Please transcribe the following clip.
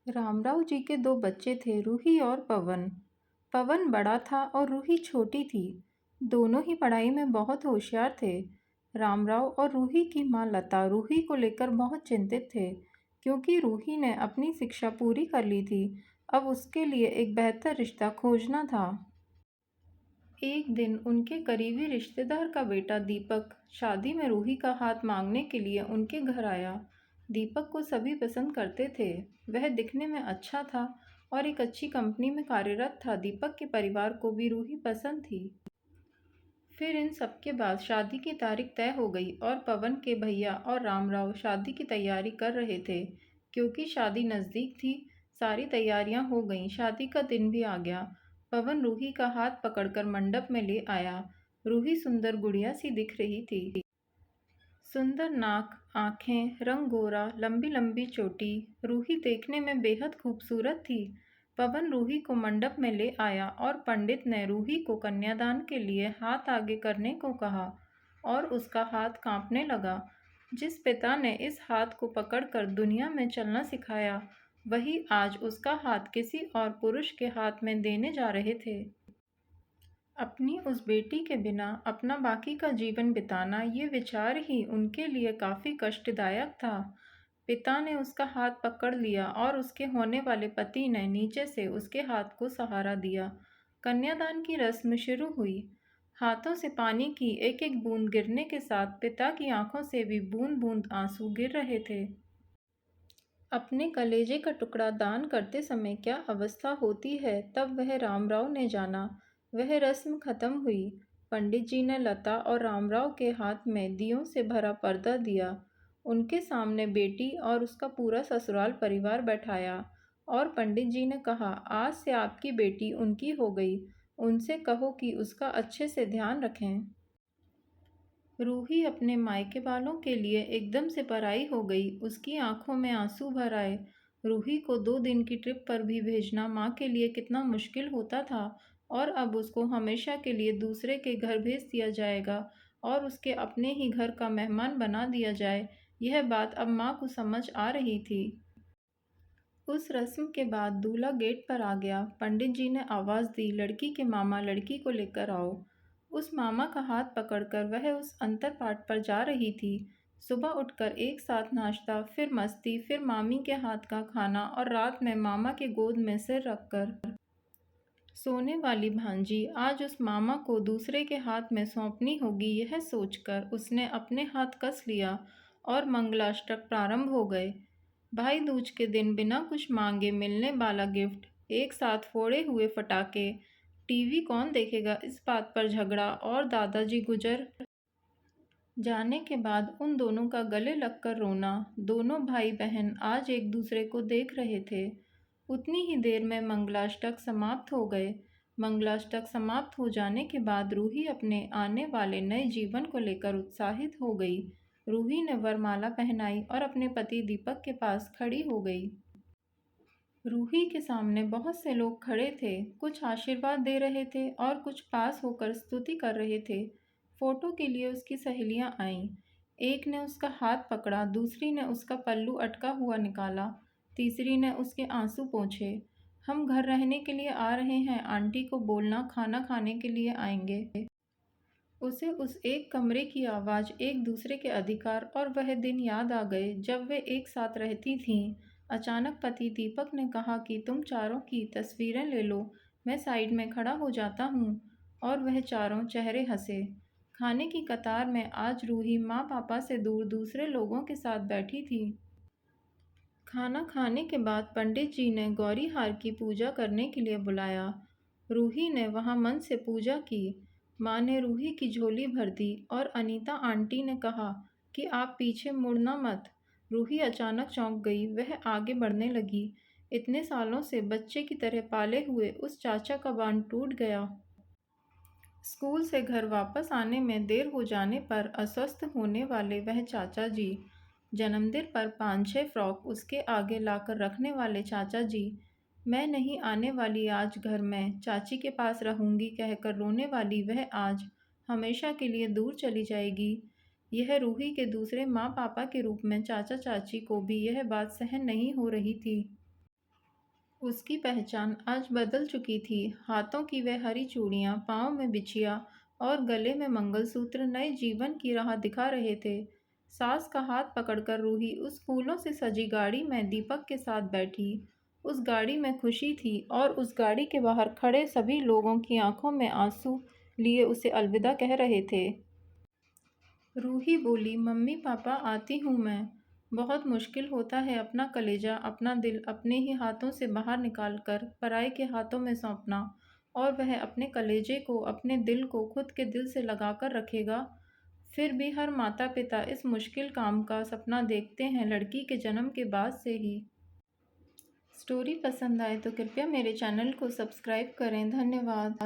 रामराव जी के दो बच्चे थे, रूही और पवन। पवन बड़ा था और रूही छोटी थी। दोनों ही पढ़ाई में बहुत होशियार थे। रामराव और रूही की माँ लता रूही को लेकर बहुत चिंतित थे, क्योंकि रूही ने अपनी शिक्षा पूरी कर ली थी। अब उसके लिए एक बेहतर रिश्ता खोजना था। एक दिन उनके करीबी रिश्तेदार का बेटा दीपक शादी में रूही का हाथ मांगने के लिए उनके घर आया। दीपक को सभी पसंद करते थे। वह दिखने में अच्छा था और एक अच्छी कंपनी में कार्यरत था। दीपक के परिवार को भी रूही पसंद थी। फिर इन सबके बाद शादी की तारीख तय हो गई और पवन के भैया और रामराव शादी की तैयारी कर रहे थे। क्योंकि शादी नज़दीक थी, सारी तैयारियां हो गईं। शादी का दिन भी आ गया। पवन रूही का हाथ पकड़कर मंडप में ले आया। रूही सुंदर गुड़िया सी दिख रही थी। सुंदर नाक, आंखें, रंग गोरा, लंबी लंबी चोटी। रूही देखने में बेहद खूबसूरत थी। पवन रूही को मंडप में ले आया और पंडित ने रूही को कन्यादान के लिए हाथ आगे करने को कहा और उसका हाथ कांपने लगा। जिस पिता ने इस हाथ को पकड़कर दुनिया में चलना सिखाया, वही आज उसका हाथ किसी और पुरुष के हाथ में देने जा रहे थे। अपनी उस बेटी के बिना अपना बाकी का जीवन बिताना, ये विचार ही उनके लिए काफ़ी कष्टदायक था। पिता ने उसका हाथ पकड़ लिया और उसके होने वाले पति ने नीचे से उसके हाथ को सहारा दिया। कन्यादान की रस्म शुरू हुई। हाथों से पानी की एक एक बूंद गिरने के साथ पिता की आंखों से भी बूंद बूंद आंसू गिर रहे थे। अपने कलेजे का टुकड़ा दान करते समय क्या अवस्था होती है, तब वह रामराव ने जाना। वह रस्म खत्म हुई। पंडित जी ने लता और रामराव के हाथ में दियों से भरा पर्दा दिया। उनके सामने बेटी और उसका पूरा ससुराल परिवार बैठाया और पंडित जी ने कहा, आज से आपकी बेटी उनकी हो गई। उनसे कहो कि उसका अच्छे से ध्यान रखें। रूही अपने मायके वालों के लिए एकदम से पराई हो गई। उसकी आंखों में आंसू भर आए। रूही को 2 दिन की ट्रिप पर भी भेजना माँ के लिए कितना मुश्किल होता था, और अब उसको हमेशा के लिए दूसरे के घर भेज दिया जाएगा और उसके अपने ही घर का मेहमान बना दिया जाए। यह बात अब माँ को समझ आ रही थी। उस रस्म के बाद दूल्हा गेट पर आ गया। पंडित जी ने आवाज़ दी, लड़की के मामा लड़की को लेकर आओ। उस मामा का हाथ पकड़कर वह उस अंतरपाट पर जा रही थी। सुबह उठकर एक साथ नाश्ता, फिर मस्ती, फिर मामी के हाथ का खाना और रात में मामा के गोद में सिर रखकर सोने वाली भांजी। आज उस मामा को दूसरे के हाथ में सौंपनी होगी, यह सोचकर उसने अपने हाथ कस लिया और मंगलाष्टक प्रारंभ हो गए। भाई दूज के दिन बिना कुछ मांगे मिलने वाला गिफ्ट, एक साथ फोड़े हुए पटाखे, टीवी कौन देखेगा इस बात पर झगड़ा, और दादाजी गुजर जाने के बाद उन दोनों का गले लगकर रोना। दोनों भाई बहन आज एक दूसरे को देख रहे थे। उतनी ही देर में मंगलाष्टक समाप्त हो गए। मंगलाष्टक समाप्त हो जाने के बाद रूही अपने आने वाले नए जीवन को लेकर उत्साहित हो गई। रूही ने वरमाला पहनाई और अपने पति दीपक के पास खड़ी हो गई। रूही के सामने बहुत से लोग खड़े थे। कुछ आशीर्वाद दे रहे थे और कुछ पास होकर स्तुति कर रहे थे। फोटो के लिए उसकी सहेलियां आईं। एक ने उसका हाथ पकड़ा, दूसरी ने उसका पल्लू अटका हुआ निकाला, तीसरी ने उसके आंसू पोंछे। हम घर रहने के लिए आ रहे हैं, आंटी को बोलना खाना खाने के लिए आएंगे। उसे उस एक कमरे की आवाज़, एक दूसरे के अधिकार और वह दिन याद आ गए जब वे एक साथ रहती थीं। अचानक पति दीपक ने कहा कि तुम चारों की तस्वीरें ले लो, मैं साइड में खड़ा हो जाता हूँ। और वह चारों चेहरे हंसे। खाने की कतार में आज रूही माँ पापा से दूर दूसरे लोगों के साथ बैठी थी। खाना खाने के बाद पंडित जी ने गौरी हार की पूजा करने के लिए बुलाया। रूही ने वहां मन से पूजा की। माँ ने रूही की झोली भर दी और अनीता आंटी ने कहा कि आप पीछे मुड़ना मत। रूही अचानक चौंक गई। वह आगे बढ़ने लगी। इतने सालों से बच्चे की तरह पाले हुए उस चाचा का बांध टूट गया। स्कूल से घर वापस आने में देर हो जाने पर अस्वस्थ होने वाले वह चाचा जी, जन्मदिन पर 5-6 फ्रॉक उसके आगे लाकर रखने वाले चाचा जी, मैं नहीं आने वाली आज घर में, चाची के पास रहूंगी कहकर रोने वाली वह आज हमेशा के लिए दूर चली जाएगी। यह रूही के दूसरे माँ पापा के रूप में चाचा चाची को भी यह बात सहन नहीं हो रही थी। उसकी पहचान आज बदल चुकी थी। हाथों की वह हरी चूड़ियां, पाँव में बिछिया और गले में मंगलसूत्र नए जीवन की राह दिखा रहे थे। सास का हाथ पकड़कर रूही उस फूलों से सजी गाड़ी में दीपक के साथ बैठी। उस गाड़ी में खुशी थी और उस गाड़ी के बाहर खड़े सभी लोगों की आंखों में आंसू लिए उसे अलविदा कह रहे थे। रूही बोली, मम्मी पापा आती हूँ मैं। बहुत मुश्किल होता है अपना कलेजा, अपना दिल अपने ही हाथों से बाहर निकाल कर पराये के हाथों में सौंपना। और वह अपने कलेजे को, अपने दिल को खुद के दिल से लगाकर रखेगा। फिर भी हर माता पिता इस मुश्किल काम का सपना देखते हैं लड़की के जन्म के बाद से ही। स्टोरी पसंद आए तो कृपया मेरे चैनल को सब्सक्राइब करें। धन्यवाद।